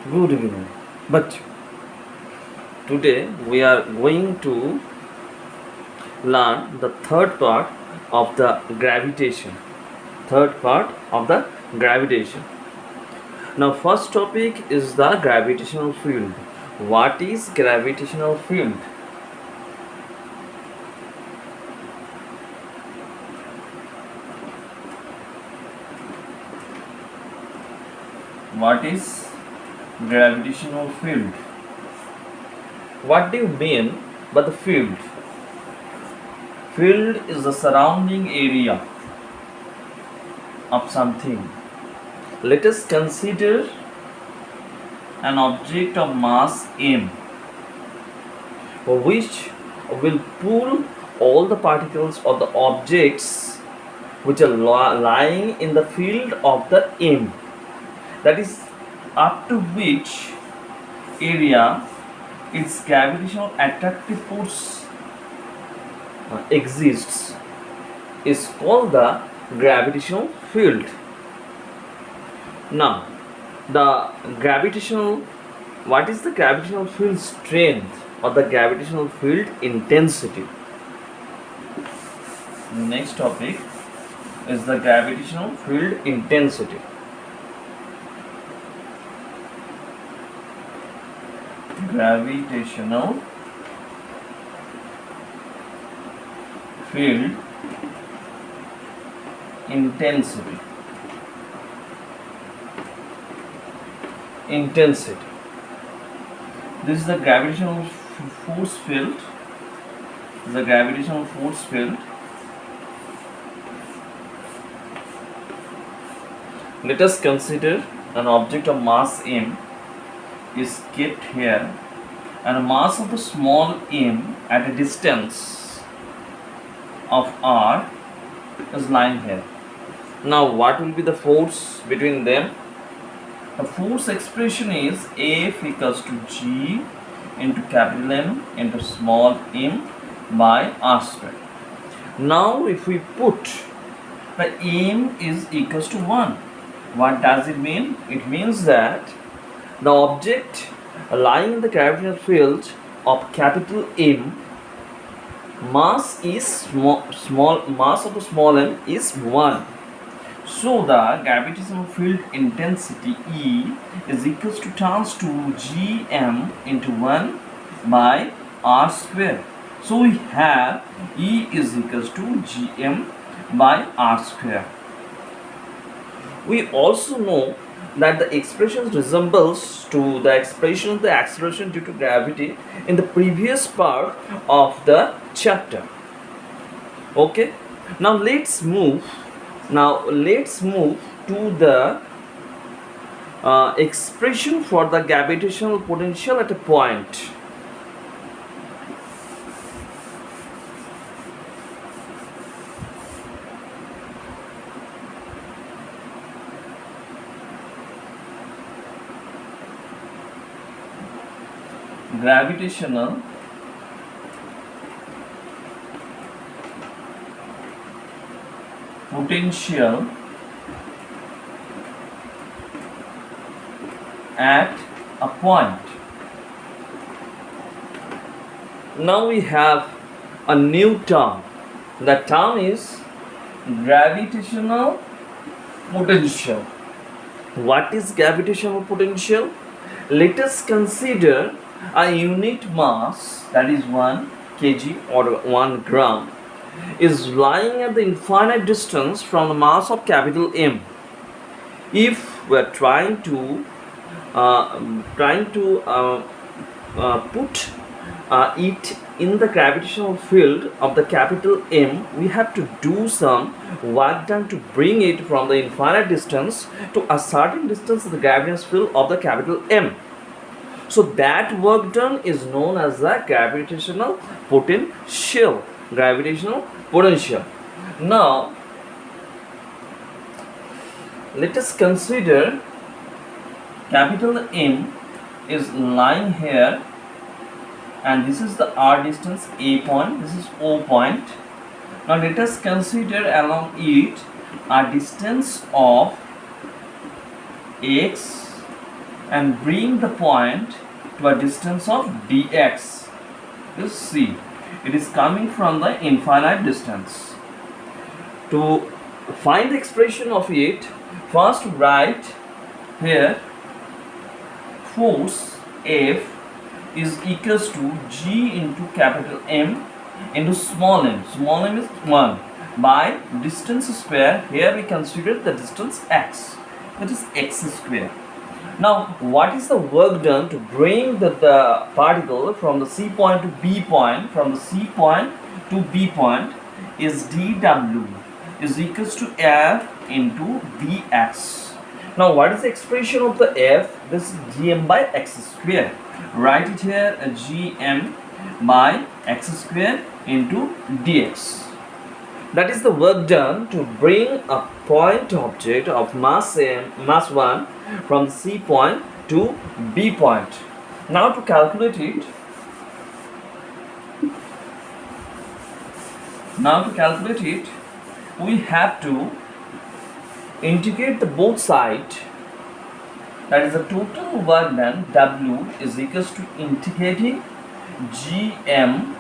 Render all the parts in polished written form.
Good evening. But today we are going to learn the third part of the gravitation. Third part of the gravitation. Now, first topic is the gravitational field. What is gravitational field? What is gravitational field? What do you mean by the field? Field is the surrounding area of something. Let us consider an object of mass m, which will pull all the particles or the objects which are lying in the field of the m, that is up to which area its gravitational attractive force exists is called the gravitational field. Now, what is the gravitational field strength or the gravitational field intensity? The next topic is the gravitational field intensity. Gravitational field intensity. This is the gravitational force field. The gravitational force field. Let us consider an object of mass m is kept here, and a mass of the small m at a distance of r is lying here. Now, what will be the force between them? The force expression is F equals to G into capital M into small m by r square. Now, if we put the m is equals to 1, what does it mean? It means that the object lying in the gravitational field of capital M, mass is mass of the small m is 1. So the gravitational field intensity E is equals to turns to Gm into 1 by r square. So we have E is equals to Gm by r square. We also know that the expression resembles to the expression of the acceleration due to gravity in the previous part of the chapter. Okay, now let's move to the expression for the gravitational potential at a point. Gravitational potential at a point. Now we have a new term. The term is gravitational potential. What is gravitational potential? Let us consider a unit mass, that is 1 kg or 1 gram, is lying at the infinite distance from the mass of capital M. If we are trying to put it in the gravitational field of the capital M, we have to do some work done to bring it from the infinite distance to a certain distance in the gravitational field of the capital M. So that work done is known as the gravitational potential. Now, let us consider capital M is lying here, and this is the r distance, A point, this is O point. Now let us consider along it a distance of x and bring the point to a distance of dx. You see, it is coming from the infinite distance. To find the expression of it, first write here force F is equals to G into capital M into small m. Small m is 1 by distance square. Here we consider the distance x, that is x square. Now what is the work done to bring the particle from the C point to B point, from the C point to B point, is dw is equals to F into dx. Now what is the expression of the F? This is gm by x square. Write it here, gm by x square into dx. That is the work done to bring a point object of mass m, mass 1 from C point to B point. Now to calculate it, we have to integrate the both sides. That is the total work done, W is equals to integrating gm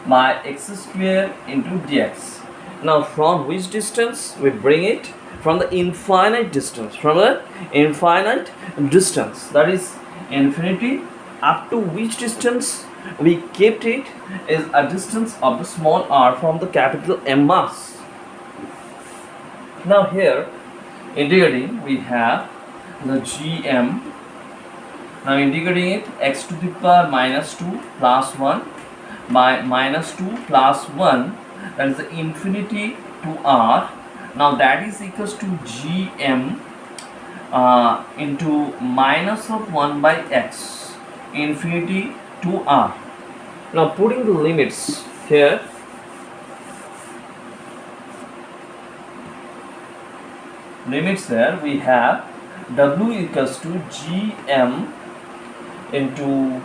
by x square into dx. Now from which distance we bring it? From the infinite distance. That is infinity, up to which distance we kept it is a distance of the small r from the capital M mass. Now here integrating, we have the gm. Now integrating it, x to the power minus 2 plus 1 by minus 2 plus 1, that is the infinity to r. Now that is equals to gm into minus of 1 by x, infinity to r. Now putting the limits here, we have w equals to gm into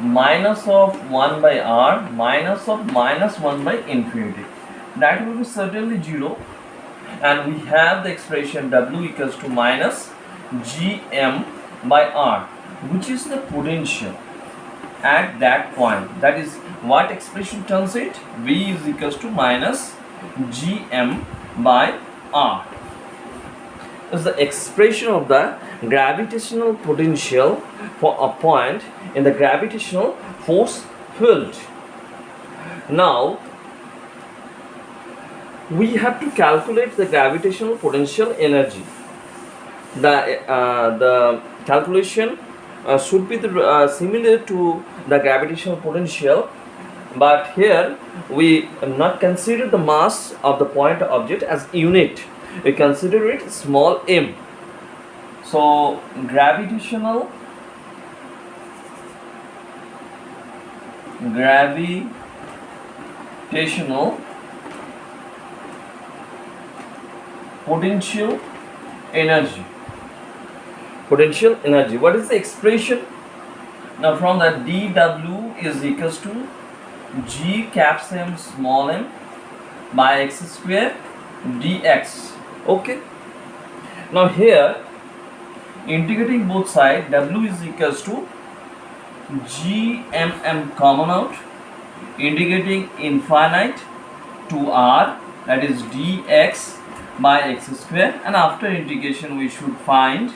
minus of 1 by r minus of minus 1 by infinity. That will be certainly 0, and we have the expression w equals to minus gm by r, which is the potential at that point. That is what expression turns it? V is equals to minus gm by r. Is the expression of the gravitational potential for a point in the gravitational force field. Now we have to calculate the gravitational potential energy. The calculation should be similar to the gravitational potential, but here we not consider the mass of the point object as unit. We consider it small m. So gravitational potential energy. What is the expression? Now from that, dw is equals to g caps m small m by x square dx. Okay. Now here integrating both sides, w is equals to gmm common out, integrating infinite to r, that is dx by x square, and after integration we should find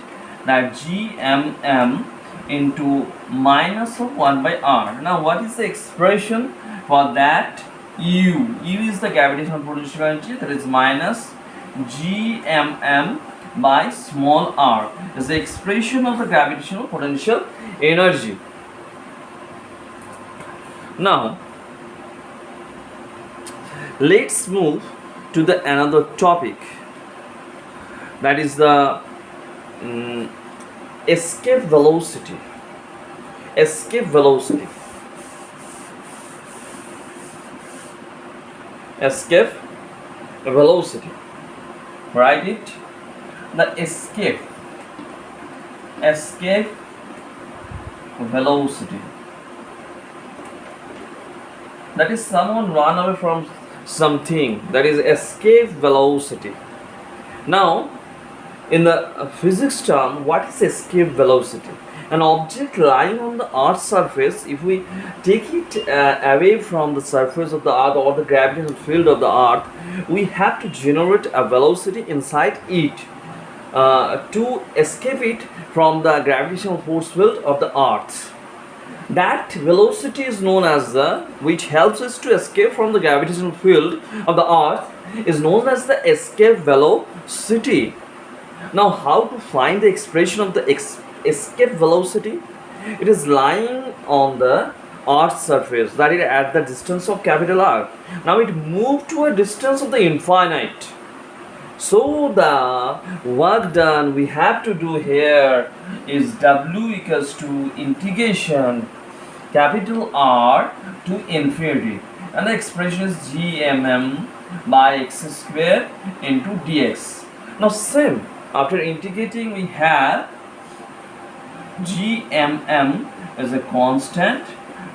that gmm into minus of 1 by r. Now what is the expression for that? U is the gravitational potential energy, that is minus gmm by small r is the expression of the gravitational potential energy. Now let's move to the another topic, that is the escape velocity. Write it, the escape velocity, that is someone run away from something, that is escape velocity. Now In the physics term, what is escape velocity? An object lying on the Earth's surface, if we take it away from the surface of the Earth or the gravitational field of the Earth, we have to generate a velocity inside it to escape it from the gravitational force field of the Earth. That velocity is known as which helps us to escape from the gravitational field of the Earth, is known as the escape velocity. Now, how to find the expression of the escape velocity? It is lying on the Earth's surface, that is at the distance of capital R. Now it moved to a distance of the infinite. So the work done we have to do here is W equals to integration capital R to infinity, and the expression is gmm by x square into dx. Now same, after integrating we have gmm is a constant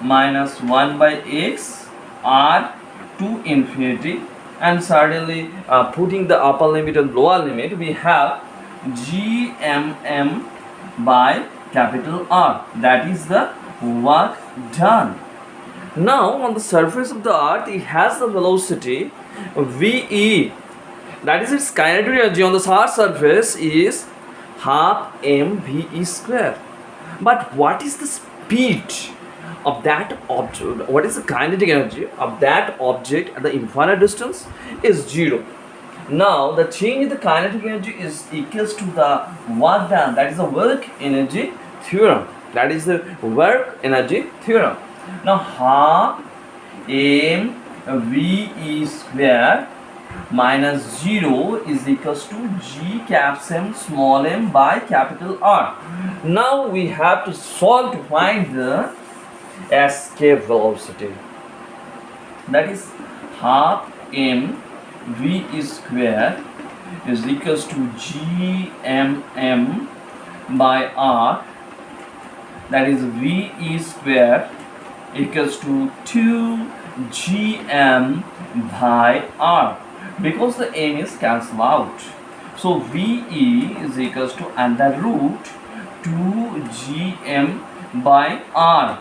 minus 1 by x r to infinity, and suddenly putting the upper limit and lower limit, we have gmm by capital R. That is the work done. Now on the surface of the earth it has the velocity ve, that is its kinetic energy on the earth's surface is half mve square. But what is the speed of that object? What is the kinetic energy of that object at the infinite distance? Is 0. Now the change in the kinetic energy is equals to the work done. That is the work energy theorem. That is the work energy theorem. Now half mve square minus 0 is equals to g caps m small m by capital R. Now we have to solve to find the escape velocity. That is half m v square is equals to g m by R. That is v square equals to 2 gm by R, because the m is cancelled out. So ve is equals to under root 2 gm by R,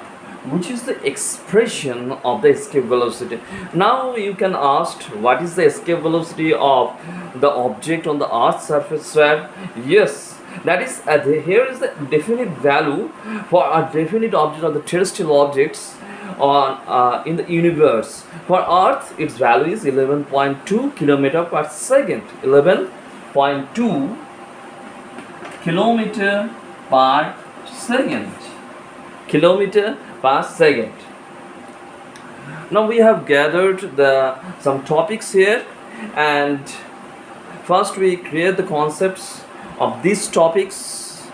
which is the expression of the escape velocity. Now you can ask, what is the escape velocity of the object on the Earth's surface? Sir, yes, that is here is the definite value for a definite object or the terrestrial objects on in the universe. For Earth, its value is 11.2 kilometer per second. 11.2 kilometer per second. Kilometer per second. Now we have gathered some topics here, and first we create the concepts of these topics,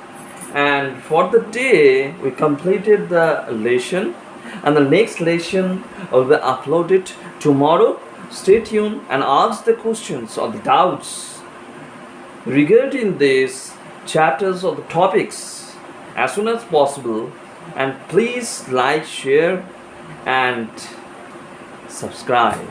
and for the day we completed the lesson, and the next lesson will be uploaded tomorrow. Stay tuned and ask the questions or the doubts regarding these chapters or the topics as soon as possible, and please like, share and subscribe.